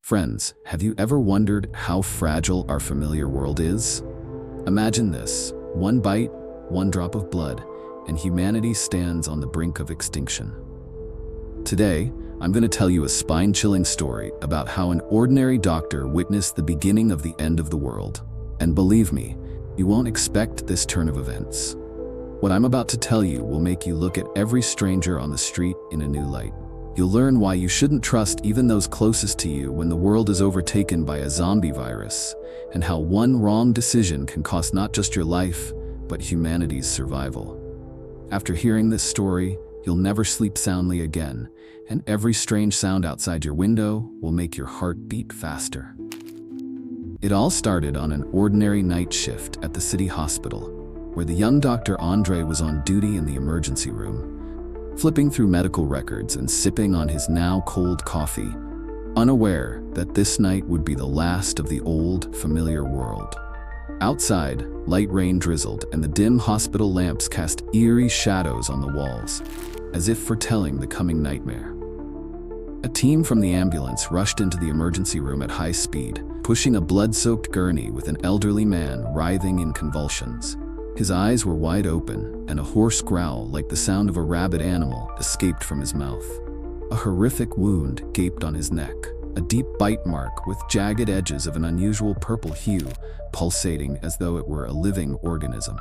Friends, have you ever wondered how fragile our familiar world is? Imagine this: one bite, one drop of blood, and humanity stands on the brink of extinction. Today, I'm going to tell you a spine-chilling story about how an ordinary doctor witnessed the beginning of the end of the world. And believe me, you won't expect this turn of events. What I'm about to tell you will make you look at every stranger on the street in a new light. You'll learn why you shouldn't trust even those closest to you when the world is overtaken by a zombie virus, and how one wrong decision can cost not just your life, but humanity's survival. After hearing this story, you'll never sleep soundly again, and every strange sound outside your window will make your heart beat faster. It all started on an ordinary night shift at the city hospital, where the young Dr. Andre was on duty in the emergency room, flipping through medical records and sipping on his now cold coffee, unaware that this night would be the last of the old, familiar world. Outside, light rain drizzled and the dim hospital lamps cast eerie shadows on the walls, as if foretelling the coming nightmare. A team from the ambulance rushed into the emergency room at high speed, pushing a blood-soaked gurney with an elderly man writhing in convulsions. His eyes were wide open, and a hoarse growl like the sound of a rabid animal escaped from his mouth. A horrific wound gaped on his neck, a deep bite mark with jagged edges of an unusual purple hue, pulsating as though it were a living organism.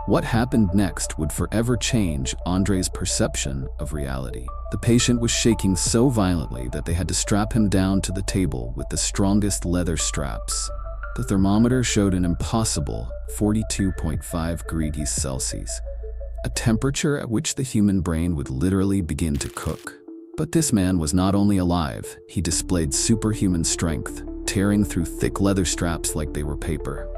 What happened next would forever change Andre's perception of reality. The patient was shaking so violently that they had to strap him down to the table with the strongest leather straps. The thermometer showed an impossible 42.5 degrees Celsius, a temperature at which the human brain would literally begin to cook. But this man was not only alive, he displayed superhuman strength, tearing through thick leather straps like they were paper.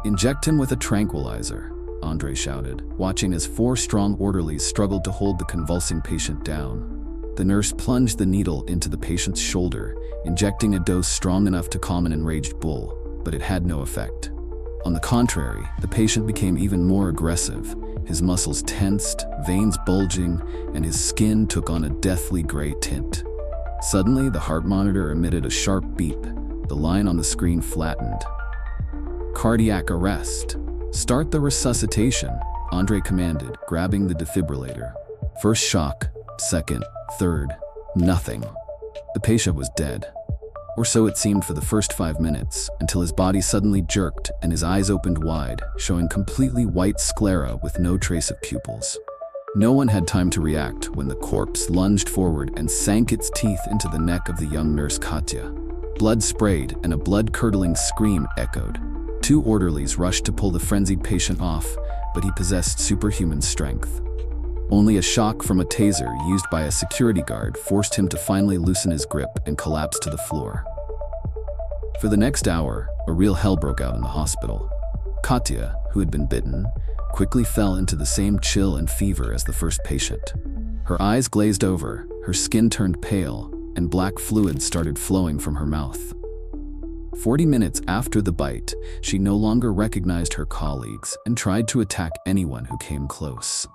"Inject him with a tranquilizer," Andre shouted, watching as 4 strong orderlies struggled to hold the convulsing patient down. The nurse plunged the needle into the patient's shoulder, injecting a dose strong enough to calm an enraged bull, but it had no effect. On the contrary, the patient became even more aggressive. His muscles tensed, veins bulging, and his skin took on a deathly gray tint. Suddenly, the heart monitor emitted a sharp beep. The line on the screen flattened. "Cardiac arrest. Start the resuscitation," Andre commanded, grabbing the defibrillator. First shock, second, third, nothing. The patient was dead. Or so it seemed for the first 5 minutes, until his body suddenly jerked and his eyes opened wide, showing completely white sclera with no trace of pupils. No one had time to react when the corpse lunged forward and sank its teeth into the neck of the young nurse Katya. Blood sprayed and a blood-curdling scream echoed. 2 orderlies rushed to pull the frenzied patient off, but he possessed superhuman strength. Only a shock from a taser used by a security guard forced him to finally loosen his grip and collapse to the floor. For the next hour, a real hell broke out in the hospital. Katya, who had been bitten, quickly fell into the same chill and fever as the first patient. Her eyes glazed over, her skin turned pale, and black fluid started flowing from her mouth. 40 minutes after the bite, she no longer recognized her colleagues and tried to attack anyone who came close.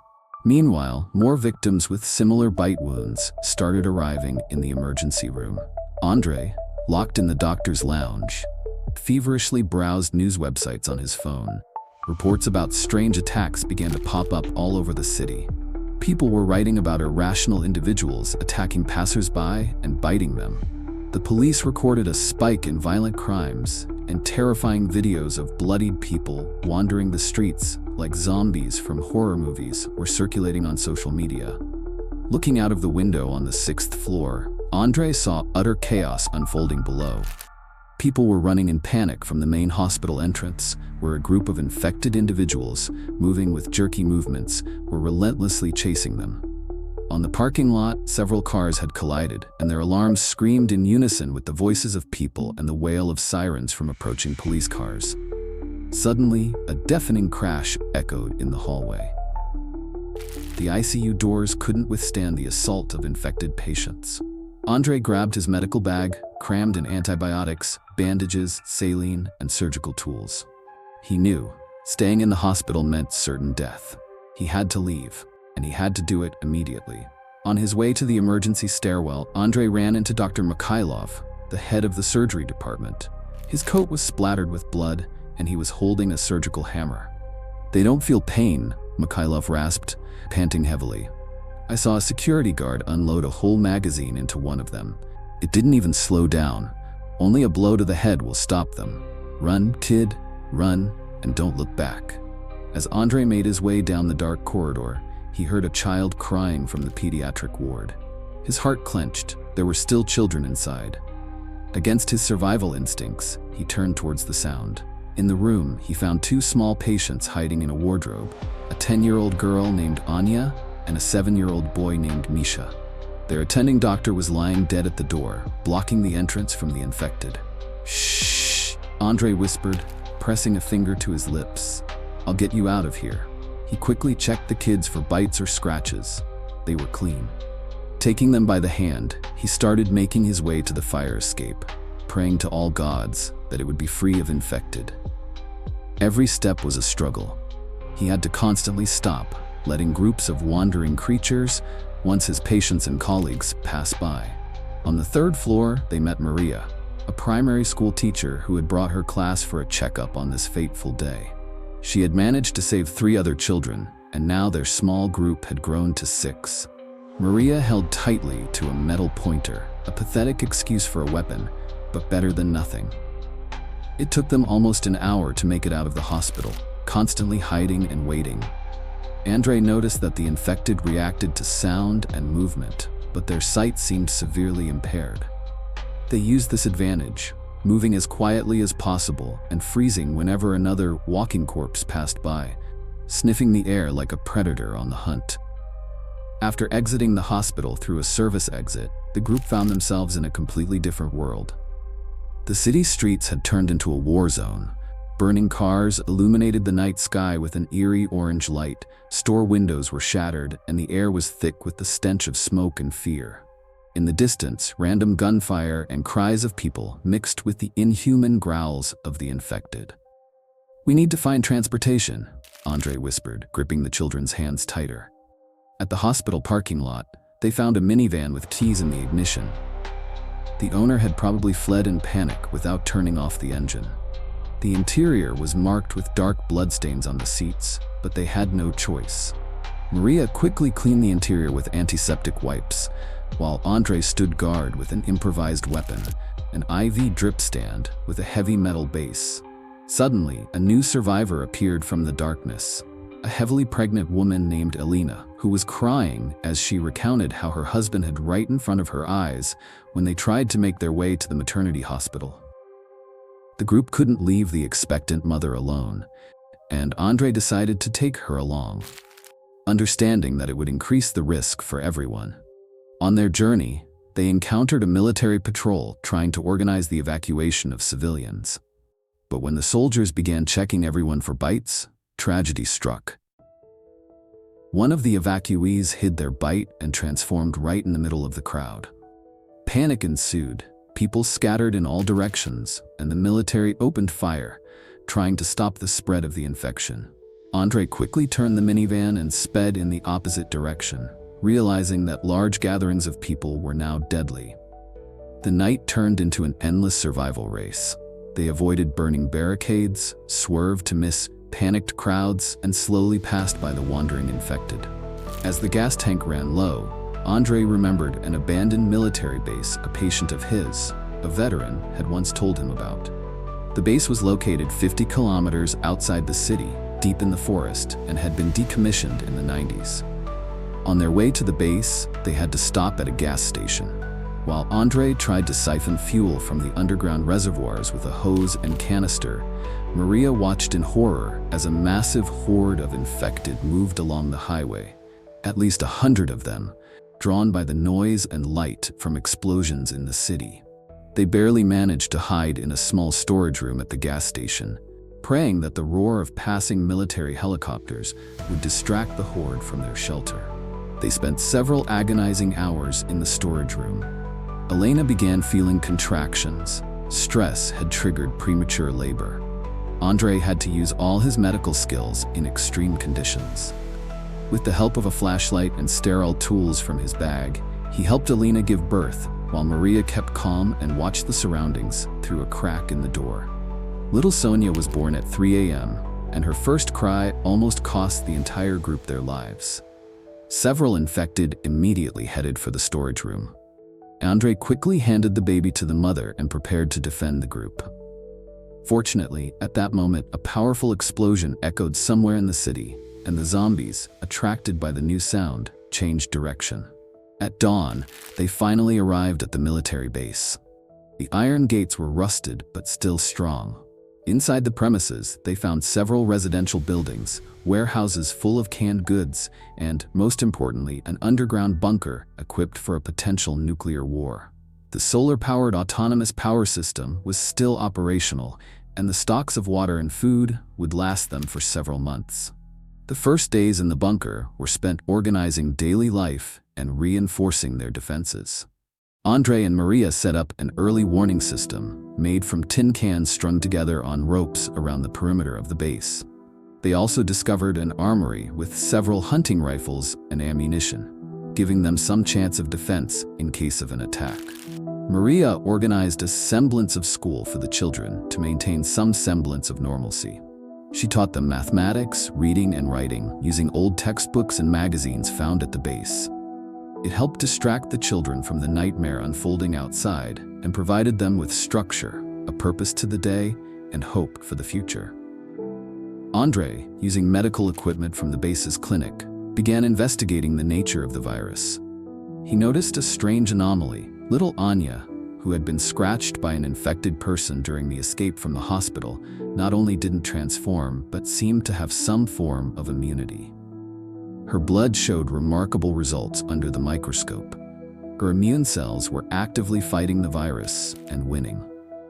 Meanwhile, more victims with similar bite wounds started arriving in the emergency room. Andre, locked in the doctor's lounge, feverishly browsed news websites on his phone. Reports about strange attacks began to pop up all over the city. People were writing about irrational individuals attacking passers-by and biting them. The police recorded a spike in violent crimes, and terrifying videos of bloodied people wandering the streets like zombies from horror movies were circulating on social media. Looking out of the window on the 6th floor, Andre saw utter chaos unfolding below. People were running in panic from the main hospital entrance, where a group of infected individuals, moving with jerky movements, were relentlessly chasing them. On the parking lot, several cars had collided, and their alarms screamed in unison with the voices of people and the wail of sirens from approaching police cars. Suddenly, a deafening crash echoed in the hallway. The ICU doors couldn't withstand the assault of infected patients. Andre grabbed his medical bag, crammed in antibiotics, bandages, saline, and surgical tools. He knew staying in the hospital meant certain death. He had to leave, and he had to do it immediately. On his way to the emergency stairwell, Andre ran into Dr. Mikhailov, the head of the surgery department. His coat was splattered with blood, and he was holding a surgical hammer. "They don't feel pain," Mikhailov rasped, panting heavily. "I saw a security guard unload a whole magazine into one of them. It didn't even slow down. Only a blow to the head will stop them. Run, kid, run, and don't look back." As Andrei made his way down the dark corridor, he heard a child crying from the pediatric ward. His heart clenched. There were still children inside. Against his survival instincts, he turned towards the sound. In the room, he found two small patients hiding in a wardrobe, a 10-year-old girl named Anya and a 7-year-old boy named Misha. Their attending doctor was lying dead at the door, blocking the entrance from the infected. "Shh," Andrei whispered, pressing a finger to his lips. "I'll get you out of here." He quickly checked the kids for bites or scratches. They were clean. Taking them by the hand, he started making his way to the fire escape, praying to all gods that it would be free of infected. Every step was a struggle. He had to constantly stop, letting groups of wandering creatures, once his patients and colleagues, pass by. On the third floor, they met Maria, a primary school teacher who had brought her class for a checkup on this fateful day. She had managed to save 3 other children, and now their small group had grown to 6. Maria held tightly to a metal pointer, a pathetic excuse for a weapon, but better than nothing. It took them almost an hour to make it out of the hospital, constantly hiding and waiting. Andrei noticed that the infected reacted to sound and movement, but their sight seemed severely impaired. They used this advantage, moving as quietly as possible and freezing whenever another walking corpse passed by, sniffing the air like a predator on the hunt. After exiting the hospital through a service exit, the group found themselves in a completely different world. The city streets had turned into a war zone. Burning cars illuminated the night sky with an eerie orange light, store windows were shattered, and the air was thick with the stench of smoke and fear. In the distance, random gunfire and cries of people mixed with the inhuman growls of the infected. "We need to find transportation," Andrei whispered, gripping the children's hands tighter. At the hospital parking lot, they found a minivan with keys in the ignition. The owner had probably fled in panic without turning off the engine. The interior was marked with dark bloodstains on the seats, but they had no choice. Maria quickly cleaned the interior with antiseptic wipes, while Andrei stood guard with an improvised weapon, an IV drip stand with a heavy metal base. Suddenly, a new survivor appeared from the darkness. A heavily pregnant woman named Elena, who was crying as she recounted how her husband had right in front of her eyes when they tried to make their way to the maternity hospital. The group couldn't leave the expectant mother alone, and Andrei decided to take her along, understanding that it would increase the risk for everyone. On their journey, they encountered a military patrol trying to organize the evacuation of civilians. But when the soldiers began checking everyone for bites, tragedy struck. One of the evacuees hid their bite and transformed right in the middle of the crowd. Panic ensued. People scattered in all directions, and the military opened fire, trying to stop the spread of the infection. Andrei quickly turned the minivan and sped in the opposite direction, realizing that large gatherings of people were now deadly. The night turned into an endless survival race. They avoided burning barricades, swerved to miss panicked crowds, and slowly passed by the wandering infected. As the gas tank ran low, Andrei remembered an abandoned military base a patient of his, a veteran, had once told him about. The base was located 50 kilometers outside the city, deep in the forest, and had been decommissioned in the 90s. On their way to the base, they had to stop at a gas station. While Andrei tried to siphon fuel from the underground reservoirs with a hose and canister, Maria watched in horror as a massive horde of infected moved along the highway, at least 100 of them, drawn by the noise and light from explosions in the city. They barely managed to hide in a small storage room at the gas station, praying that the roar of passing military helicopters would distract the horde from their shelter. They spent several agonizing hours in the storage room. Elena began feeling contractions. Stress had triggered premature labor. Andrei had to use all his medical skills in extreme conditions. With the help of a flashlight and sterile tools from his bag, he helped Elena give birth, while Maria kept calm and watched the surroundings through a crack in the door. Little Sonia was born at 3 a.m., and her first cry almost cost the entire group their lives. Several infected immediately headed for the storage room. Andre quickly handed the baby to the mother and prepared to defend the group. Fortunately, at that moment, a powerful explosion echoed somewhere in the city, and the zombies, attracted by the new sound, changed direction. At dawn, they finally arrived at the military base. The iron gates were rusted but still strong. Inside the premises, they found several residential buildings, warehouses full of canned goods, and, most importantly, an underground bunker equipped for a potential nuclear war. The solar-powered autonomous power system was still operational, and the stocks of water and food would last them for several months. The first days in the bunker were spent organizing daily life and reinforcing their defenses. Andre and Maria set up an early warning system made from tin cans strung together on ropes around the perimeter of the base. They also discovered an armory with several hunting rifles and ammunition, giving them some chance of defense in case of an attack. Maria organized a semblance of school for the children to maintain some semblance of normalcy. She taught them mathematics, reading, and writing using old textbooks and magazines found at the base. It helped distract the children from the nightmare unfolding outside and provided them with structure, a purpose to the day, and hope for the future. Andre, using medical equipment from the base's clinic, began investigating the nature of the virus. He noticed a strange anomaly. Little Anya, who had been scratched by an infected person during the escape from the hospital, not only didn't transform, but seemed to have some form of immunity. Her blood showed remarkable results under the microscope. Her immune cells were actively fighting the virus and winning.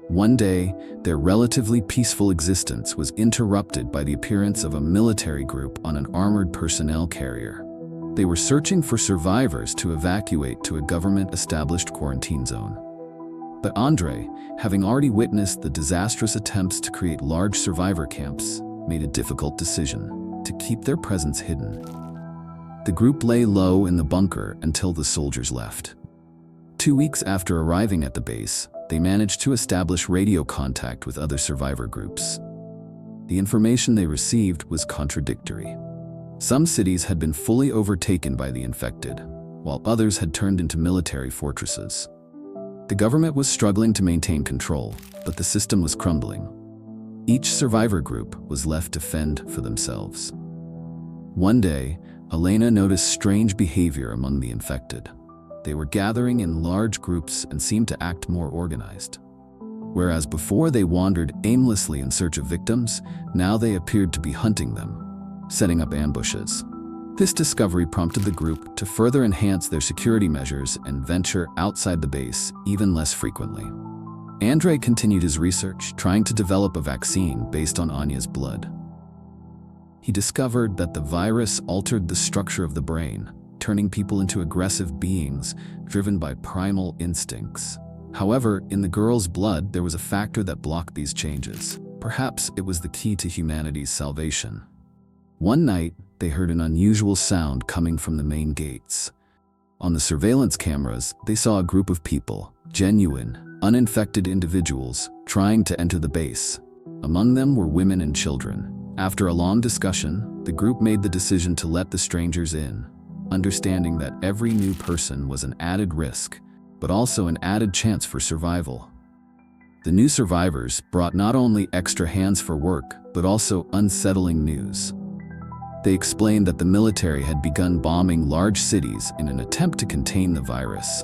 One day, their relatively peaceful existence was interrupted by the appearance of a military group on an armored personnel carrier. They were searching for survivors to evacuate to a government-established quarantine zone. But Andre, having already witnessed the disastrous attempts to create large survivor camps, made a difficult decision: to keep their presence hidden. The group lay low in the bunker until the soldiers left. 2 weeks after arriving at the base, they managed to establish radio contact with other survivor groups. The information they received was contradictory. Some cities had been fully overtaken by the infected, while others had turned into military fortresses. The government was struggling to maintain control, but the system was crumbling. Each survivor group was left to fend for themselves. One day, Elena noticed strange behavior among the infected. They were gathering in large groups and seemed to act more organized. Whereas before they wandered aimlessly in search of victims, now they appeared to be hunting them, setting up ambushes. This discovery prompted the group to further enhance their security measures and venture outside the base even less frequently. Andre continued his research, trying to develop a vaccine based on Anya's blood. He discovered that the virus altered the structure of the brain, turning people into aggressive beings driven by primal instincts. However, in the girl's blood, there was a factor that blocked these changes. Perhaps it was the key to humanity's salvation. One night, they heard an unusual sound coming from the main gates. On the surveillance cameras, they saw a group of people, genuine, uninfected individuals, trying to enter the base. Among them were women and children. After a long discussion, the group made the decision to let the strangers in, understanding that every new person was an added risk, but also an added chance for survival. The new survivors brought not only extra hands for work, but also unsettling news. They explained that the military had begun bombing large cities in an attempt to contain the virus.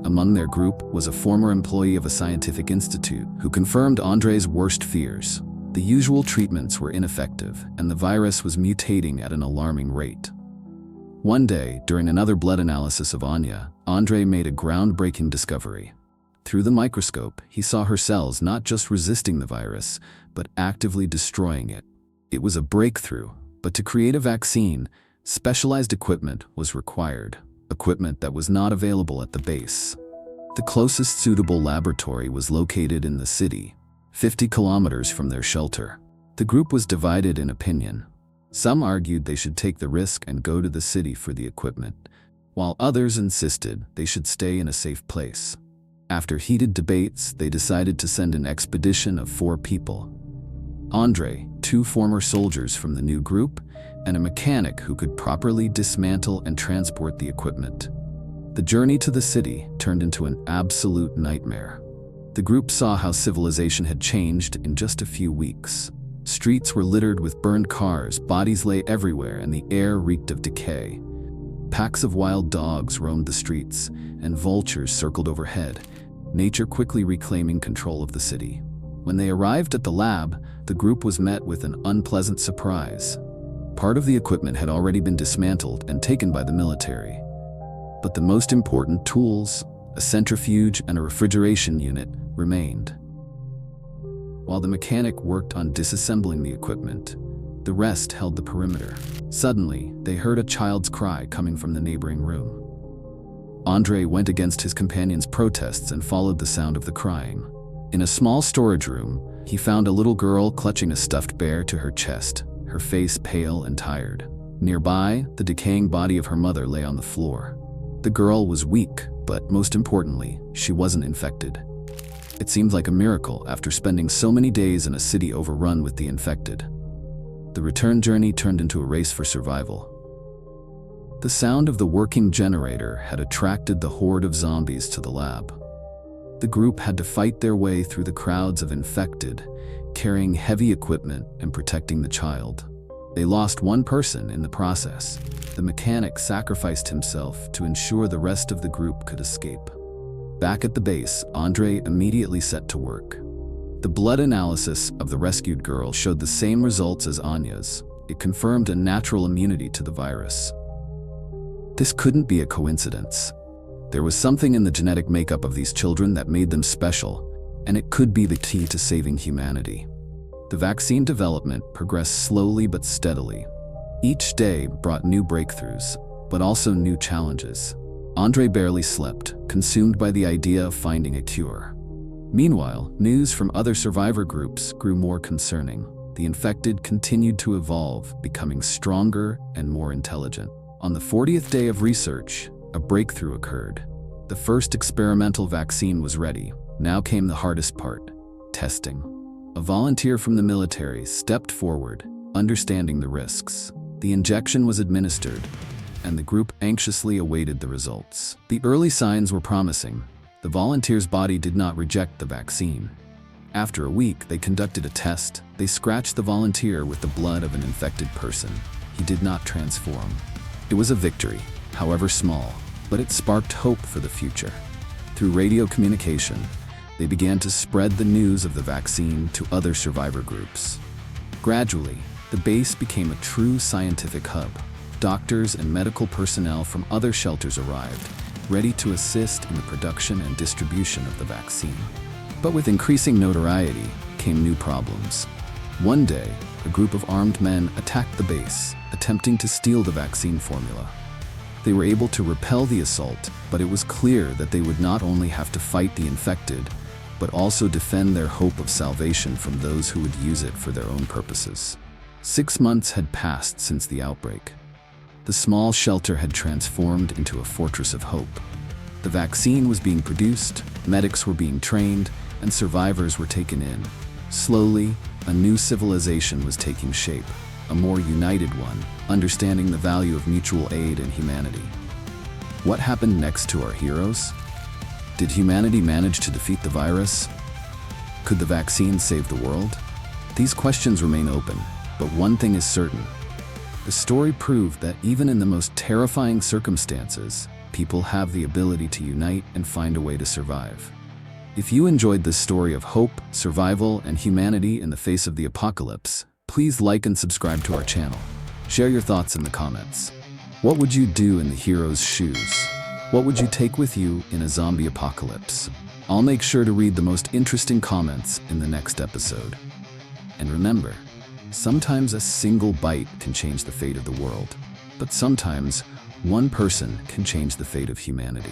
Among their group was a former employee of a scientific institute who confirmed Andre's worst fears. The usual treatments were ineffective, and the virus was mutating at an alarming rate. One day, during another blood analysis of Anya, Andre made a groundbreaking discovery. Through the microscope, he saw her cells not just resisting the virus, but actively destroying it. It was a breakthrough, but to create a vaccine, specialized equipment was required, equipment that was not available at the base. The closest suitable laboratory was located in the city, 50 kilometers from their shelter. The group was divided in opinion. Some argued they should take the risk and go to the city for the equipment, while others insisted they should stay in a safe place. After heated debates, they decided to send an expedition of 4 people. Andre, 2 former soldiers from the new group, and a mechanic who could properly dismantle and transport the equipment. The journey to the city turned into an absolute nightmare. The group saw how civilization had changed in just a few weeks. Streets were littered with burned cars, bodies lay everywhere, and the air reeked of decay. Packs of wild dogs roamed the streets, and vultures circled overhead, nature quickly reclaiming control of the city. When they arrived at the lab, the group was met with an unpleasant surprise. Part of the equipment had already been dismantled and taken by the military. But the most important tools, a centrifuge and a refrigeration unit, remained. While the mechanic worked on disassembling the equipment, the rest held the perimeter. Suddenly, they heard a child's cry coming from the neighboring room. Andre went against his companion's protests and followed the sound of the crying. In a small storage room, he found a little girl clutching a stuffed bear to her chest, her face pale and tired. Nearby, the decaying body of her mother lay on the floor. The girl was weak, but most importantly, she wasn't infected. It seemed like a miracle after spending so many days in a city overrun with the infected. The return journey turned into a race for survival. The sound of the working generator had attracted the horde of zombies to the lab. The group had to fight their way through the crowds of infected, carrying heavy equipment and protecting the child. They lost one person in the process. The mechanic sacrificed himself to ensure the rest of the group could escape. Back at the base, Andre immediately set to work. The blood analysis of the rescued girl showed the same results as Anya's. It confirmed a natural immunity to the virus. This couldn't be a coincidence. There was something in the genetic makeup of these children that made them special, and it could be the key to saving humanity. The vaccine development progressed slowly but steadily. Each day brought new breakthroughs, but also new challenges. Andre barely slept, consumed by the idea of finding a cure. Meanwhile, news from other survivor groups grew more concerning. The infected continued to evolve, becoming stronger and more intelligent. On the 40th day of research, a breakthrough occurred. The first experimental vaccine was ready. Now came the hardest part: testing. A volunteer from the military stepped forward, understanding the risks. The injection was administered, and the group anxiously awaited the results. The early signs were promising. The volunteer's body did not reject the vaccine. After a week, they conducted a test. They scratched the volunteer with the blood of an infected person. He did not transform. It was a victory, however small, but it sparked hope for the future. Through radio communication, they began to spread the news of the vaccine to other survivor groups. Gradually, the base became a true scientific hub. Doctors and medical personnel from other shelters arrived, ready to assist in the production and distribution of the vaccine. But with increasing notoriety came new problems. One day, a group of armed men attacked the base, attempting to steal the vaccine formula. They were able to repel the assault, but it was clear that they would not only have to fight the infected, but also defend their hope of salvation from those who would use it for their own purposes. 6 months had passed since the outbreak. The small shelter had transformed into a fortress of hope. The vaccine was being produced, medics were being trained, and survivors were taken in. Slowly, a new civilization was taking shape, a more united one, understanding the value of mutual aid and humanity. What happened next to our heroes? Did humanity manage to defeat the virus? Could the vaccine save the world? These questions remain open, but one thing is certain. The story proved that even in the most terrifying circumstances, people have the ability to unite and find a way to survive. If you enjoyed this story of hope, survival, and humanity in the face of the apocalypse, please like and subscribe to our channel. Share your thoughts in the comments. What would you do in the hero's shoes? What would you take with you in a zombie apocalypse? I'll make sure to read the most interesting comments in the next episode. And remember, sometimes a single bite can change the fate of the world, but sometimes one person can change the fate of humanity.